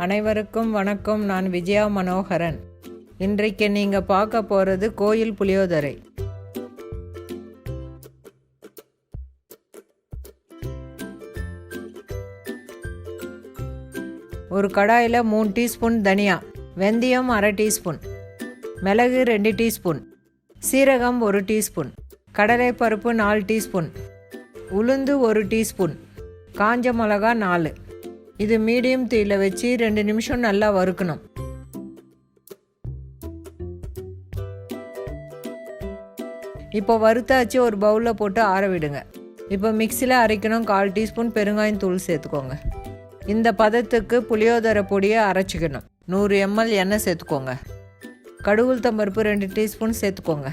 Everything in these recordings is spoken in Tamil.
அனைவருக்கும் வணக்கம். நான் விஜயா மனோகரன். இன்றைக்கு நீங்கள் பார்க்க போகிறது கோயில் புளியோதரை. ஒரு கடாயில் 3 டீஸ்பூன் தனியா, வெந்தயம் 1/2 டீஸ்பூன், மிளகு 2 டீஸ்பூன், சீரகம் 1 டீஸ்பூன், கடலைப்பருப்பு 4 டீஸ்பூன், உளுந்து 1 டீஸ்பூன், காஞ்ச மிளகா 4. இது மீடியம் தீயில் வச்சு 2 நிமிஷம் நல்லா வறுக்கணும். இப்போ வறுத்தாச்சு ஒரு பவுலில் போட்டு ஆற விடுங்க. இப்போ மிக்சியில் அரைக்கணும். 1/4 டீஸ்பூன் பெருங்காயம் தூள் சேர்த்துக்கோங்க. இந்த பதத்துக்கு புளியோதரை பொடியை அரைச்சிக்கணும். 100 ml எண்ணெய் சேர்த்துக்கோங்க. கடுகுளுத்தம்பருப்பு 2 டீஸ்பூன் சேர்த்துக்கோங்க.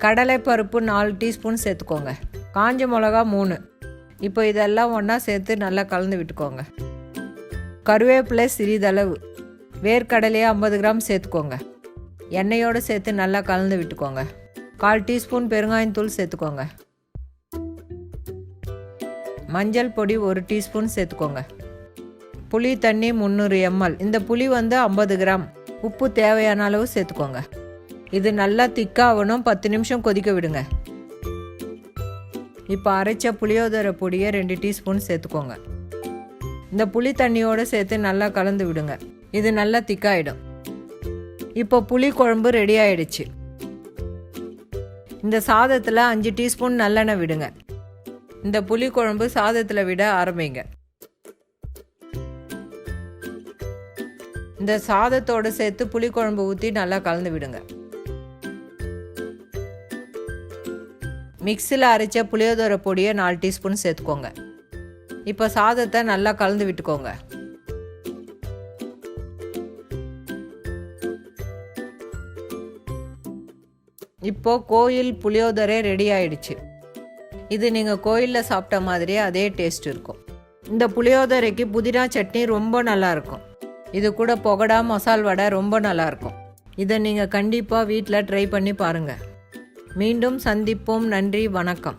கடலைப்பருப்பு 4 டீஸ்பூன் சேர்த்துக்கோங்க. காஞ்ச மிளகா 3. இப்போ இதெல்லாம் ஒன்றா சேர்த்து நல்லா கலந்து விட்டுக்கோங்க. கருவேப்பிலை சிறிதளவு, வேர்க்கடலையை 50 கிராம் சேர்த்துக்கோங்க. எண்ணெயோடு சேர்த்து நல்லா கலந்து விட்டுக்கோங்க. 1/4 டீஸ்பூன் பெருங்காயத்தூள் சேர்த்துக்கோங்க. மஞ்சள் பொடி 1 டீஸ்பூன் சேர்த்துக்கோங்க. புளி தண்ணி 300 ml. இந்த புளி 50 கிராம். உப்பு தேவையான அளவு சேர்த்துக்கோங்க. இது நல்லா திக்காகணும். 10 நிமிஷம் கொதிக்க விடுங்க. இப்போ அரைச்ச புளியோதரை பொடியை 2 டீஸ்பூன் சேர்த்துக்கோங்க. இந்த புளி தண்ணியோடு சேர்த்து நல்லா கலந்து விடுங்க. இது நல்லா திக்காயிடும். இப்போ புளி குழம்பு ரெடி ஆயிடுச்சு. இந்த சாதத்தில் 5 டீஸ்பூன் நல்லெண்ணெய் விடுங்க. இந்த புளி குழம்பு சாதத்தில் விட ஆரம்பிங்க. இந்த சாதத்தோடு சேர்த்து புளி குழம்பு ஊற்றி நல்லா கலந்து விடுங்க. மிக்சியில் அரைச்ச புளியோதரை பொடியை 4 டீஸ்பூன் சேர்த்துக்கோங்க. இப்போ சாதத்தை நல்லா கலந்து விட்டுக்கோங்க. இப்போ கோயில் புளியோதரை ரெடி ஆயிடுச்சு. இது நீங்கள் கோயிலில் சாப்பிட்ட மாதிரியே அதே டேஸ்ட் இருக்கும். இந்த புளியோதரைக்கு புதினா சட்னி ரொம்ப நல்லாயிருக்கும். இது கூட பொகடா மசால் வடை ரொம்ப நல்லாயிருக்கும். இதை நீங்கள் கண்டிப்பாக வீட்டில் ட்ரை பண்ணி பாருங்கள். மீண்டும் சந்திப்போம். நன்றி, வணக்கம்.